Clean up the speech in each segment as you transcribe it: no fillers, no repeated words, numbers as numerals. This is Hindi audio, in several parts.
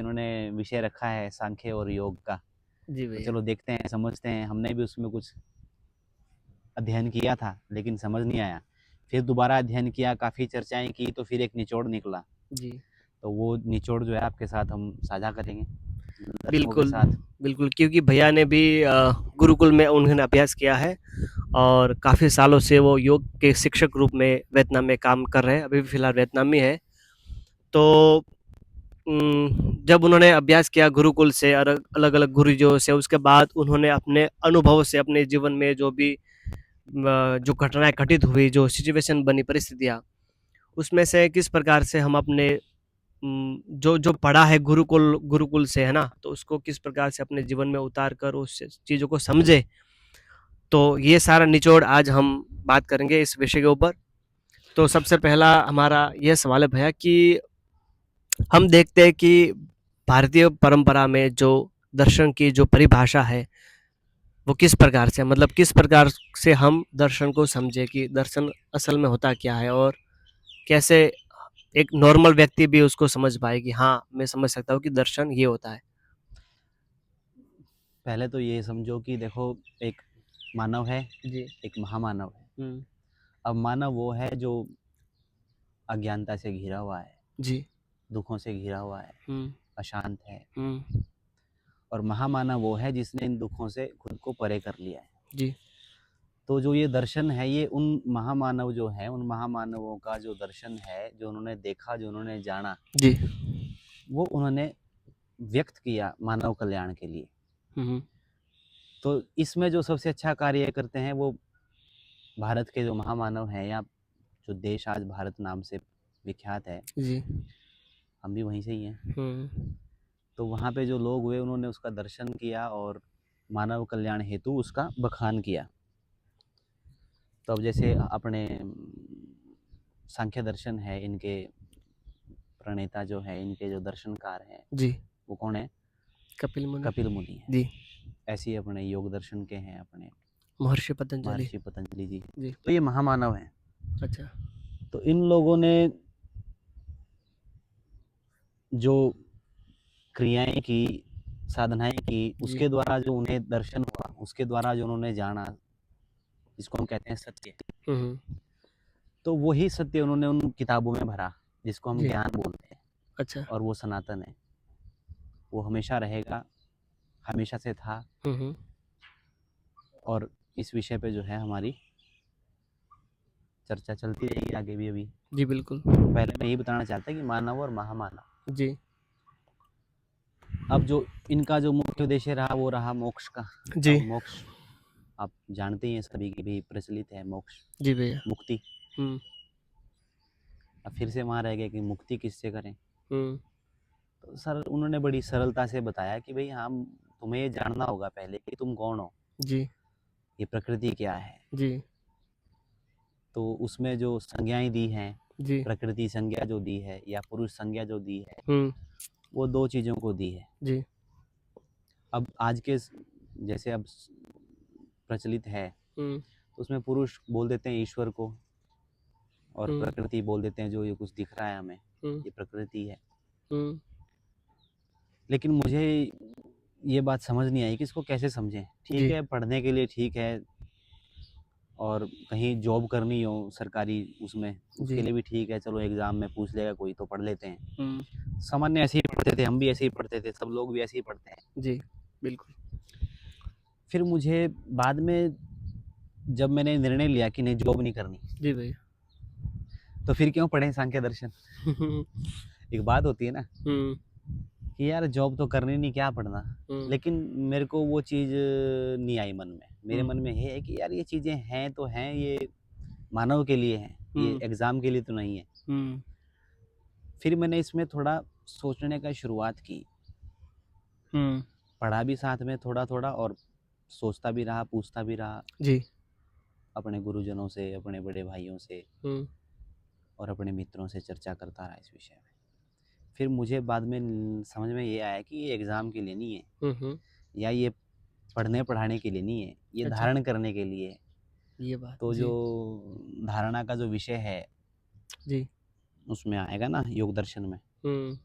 इन्होंने विषय रखा है सांख्य और योग का। जी तो भैया। चलो देखते हैं, समझते हैं। हमने भी उसमें कुछ अध्ययन किया था लेकिन समझ नहीं आया। फिर दोबारा अध्ययन किया, काफ़ी चर्चाएं की, तो फिर एक निचोड़ निकला। जी तो वो निचोड़ जो है आपके साथ हम साझा करेंगे दर्शकों के बिल्कुल, साथ। बिल्कुल, क्योंकि भैया ने भी गुरुकुल में उन्होंने अभ्यास किया है और काफ़ी सालों से वो योग के शिक्षक रूप में वियतनाम में काम कर रहे हैं, अभी भी फ़िलहाल वियतनाम में है। तो जब उन्होंने अभ्यास किया गुरुकुल से और अलग-अलग गुरुजियों से, उसके बाद उन्होंने अपने अनुभव से अपने जीवन में जो भी जो घटनाएँ घटित हुई, जो सिचुएशन बनी, परिस्थितियाँ, उसमें से किस प्रकार से हम अपने जो जो पढ़ा है गुरुकुल गुरुकुल से, है ना? तो उसको किस प्रकार से अपने जीवन में उतार कर उस चीज़ों को समझे। तो ये सारा निचोड़ आज हम बात करेंगे इस विषय के ऊपर। तो सबसे पहला हमारा ये सवाल है भैया कि हम देखते हैं कि भारतीय परंपरा में जो दर्शन की जो परिभाषा है, वो किस प्रकार से, मतलब किस प्रकार से हम दर्शन को समझे कि दर्शन असल में होता क्या है और कैसे एक नॉर्मल व्यक्ति भी उसको समझ पाए कि हाँ, मैं समझ सकता हूँ कि दर्शन ये होता है। पहले तो ये समझो कि देखो, एक मानव है, जी। एक महामानव है। हुँ। अब मानव वो है जो अज्ञानता से घिरा हुआ है, जी। दुखों से घिरा हुआ है, हुँ। अशांत है। हुँ। और महामानव वो है जिसने इन दुखों से खुद को परे कर लिया है। जी। तो जो ये दर्शन है, ये उन महामानव जो हैं, उन महामानवों का जो दर्शन है, जो उन्होंने देखा, जो उन्होंने जाना, जी। वो उन्होंने व्यक्त किया मानव कल्याण के लिए। हुँ, हुँ। तो इसमें जो सबसे अच्छा कार्य करते हैं वो भारत के जो महामानव हैं, या जो देश आज भारत नाम से विख्यात है, जी। हम भी वहीं से ही हैं। हुँ। तो वहाँ पे जो लोग हुए, उन्होंने उसका दर्शन किया और मानव कल्याण हेतु उसका बखान किया। तो अब जैसे अपने सांख्य दर्शन है, इनके प्रणेता जो है, इनके जो दर्शनकार हैं, जी। वो कौन है? कपिल मुनि। कपिल मुनि है। जी। ऐसे ही अपने योग दर्शन के हैं अपने महर्षि पतंजलि। महर्षि पतंजलि जी। जी। तो ये महामानव हैं। अच्छा। तो इन लोगों ने जो क्रियाएं की, साधनाएं की, जी। उसके द्वारा जो उन्हें दर्शन हुआ, उसके द्वारा जो उन्होंने जाना, जिसको हम कहते हैं सत्य, हुँ, हुँ। तो वही सत्य उन्होंने उन किताबों में भरा, जिसको हम जी। ज्ञान बोलते हैं। अच्छा। और वो सनातन है, वो हमेशा रहेगा, हमेशा से था। हुँ, हुँ। और इस विषय पे जो है हमारी चर्चा चलती रहेगी आगे भी अभी। जी, बिल्कुल। तो पहले मैं यही बताना चाहता कि मानव और महामानव, जी। अब जो इनका जो मुख्य उद्देश्य रहा, वो रहा मोक्ष का। जी। अब मोक्ष आप जानते ही हैं, सभी की भी प्रचलित है मोक्ष, जी भैया। मुक्ति। हुँ। अब फिर से वहाँ रह गए कि मुक्ति किससे करें। हुँ। तो सर उन्होंने बड़ी सरलता से बताया कि भाई हम, तुम्हें ये जानना होगा पहले कि तुम कौन हो, जी। ये प्रकृति क्या है। जी। तो उसमें जो संज्ञाएं दी हैं, जी। प्रकृति संज्ञा जो दी है या पुरुष संज्ञा जो दी है, हुँ। वो दो चीज़ों को दी है। जी। अब आज के जैसे अब प्रचलित है, हुँ। तो उसमें पुरुष बोल देते हैं ईश्वर को, और हुँ। प्रकृति बोल देते हैं जो ये कुछ दिख रहा है हमें, हुँ। ये प्रकृति है। हुँ। लेकिन मुझे ये बात समझ नहीं आई कि इसको कैसे समझें। ठीक जी। है, पढ़ने के लिए ठीक है, और कहीं जॉब करनी हो सरकारी, उसमें उसके जी। लिए भी ठीक है, चलो एग्ज़ाम में पूछ लेगा कोई तो पढ़ लेते हैं। हुँ। सामान्य ऐसे ही पढ़ते थे, हम भी ऐसे ही पढ़ते थे, सब लोग भी ऐसे ही पढ़ते हैं। जी, बिल्कुल। फिर मुझे बाद में जब मैंने निर्णय लिया कि नहीं, जॉब नहीं करनी, जी भैया। तो फिर क्यों पढ़ें सांख्य दर्शन। हुँ। एक बात होती है ना हुँ। कि यार जॉब तो करनी नहीं, क्या पढ़ना। हुँ। लेकिन मेरे को वो चीज़ नहीं आई मन में। मेरे हुँ। मन में ये है कि यार ये चीज़ें हैं तो हैं, ये मानव के लिए हैं, ये हुँ। एग्ज़ाम के लिए तो नहीं है। हुँ। फिर मैंने इसमें थोड़ा सोचने का शुरुआत की, हुँ। पढ़ा भी साथ में थोड़ा-थोड़ा, और सोचता भी रहा, पूछता भी रहा जी। अपने गुरुजनों से, अपने बड़े भाइयों से, हुँ। और अपने मित्रों से चर्चा करता रहा इस विषय में। फिर मुझे बाद में समझ में ये आया कि ये एग्ज़ाम के लिए नहीं है, हुँ, हुँ। या ये पढ़ने-पढ़ाने के लिए नहीं है, ये अच्छा, धारण करने के लिए है। ये बात। तो जो जी। धारणा का जो विषय है, जी। उसमें आएगा ना योग दर्शन में। हुँ।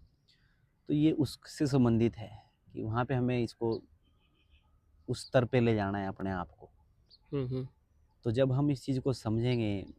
तो ये उससे संबंधित है कि वहाँ पे हमें इसको उस स्तर पे ले जाना है अपने आप को। हम्म, तो जब हम इस चीज़ को समझेंगे